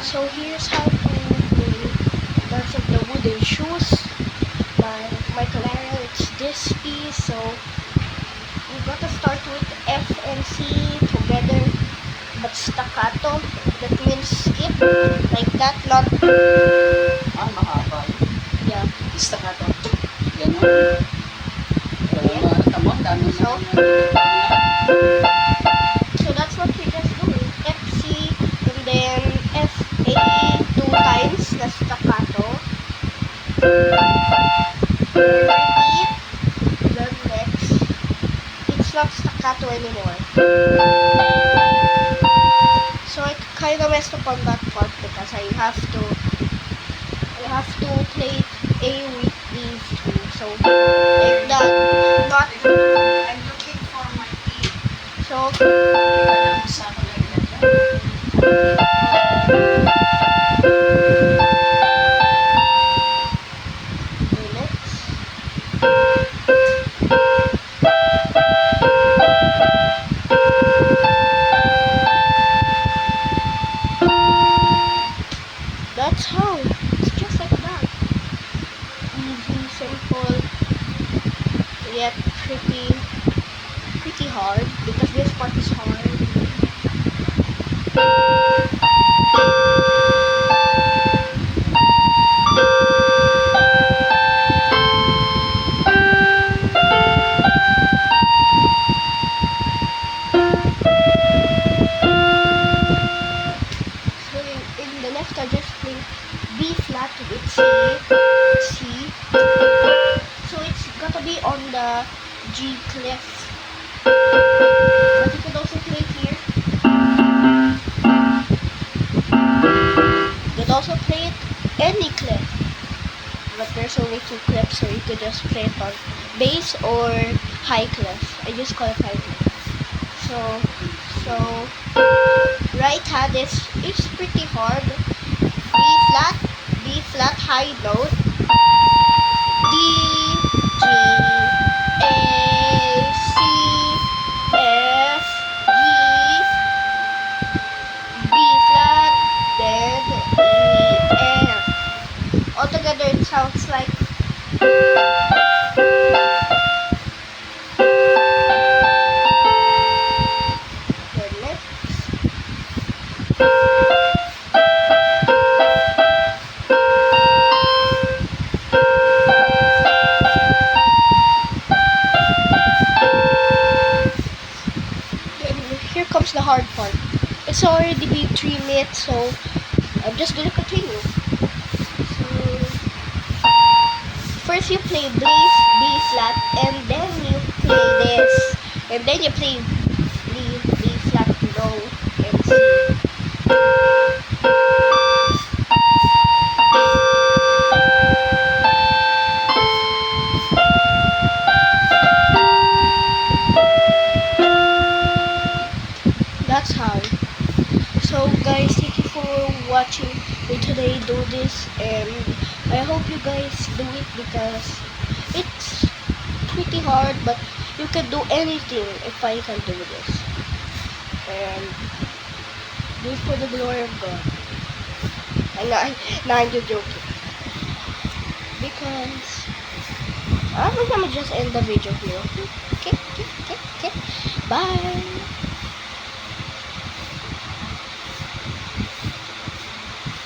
So here's how to play Dance of the Wooden Shoes by Michael. It's this piece, so we gotta start with F and C together, but staccato. That means skip like that, not mahaba. yeah. Staccato. Ganun. Come on, dami So, na. so that's what we just do. F C and then F A 2 times na staccato. Repeat. Then next, it's not staccato anymore. So I kind of messed up on that part because I have to play A with these two. So like that, not I'm looking for my key. so. That's how. It's just like that. Easy, simple, yet pretty hard because this part is hard. So in the left I just play B flat with C. So it's gotta be on the G clef. But you could also play it here. You could also play it any clef. But there's only 2 clefs, so you could just play it on bass or high clef. I just call it high clef. So right hand is pretty hard. B flat high note, D, G, A, C, F, G, B flat, then E, F. Altogether it sounds like here comes the hard part. It's already been 3 minutes, so I'm just gonna continue. So first you play B flat, and then you play this, and then you play B flat low and C. That's how. So guys, thank you for watching me today do this, and I hope you guys do it because it's pretty hard, but you can do anything if I can do this. And do it for the glory of God. I'm just joking. Because I'm gonna just end the video here. Okay. Bye.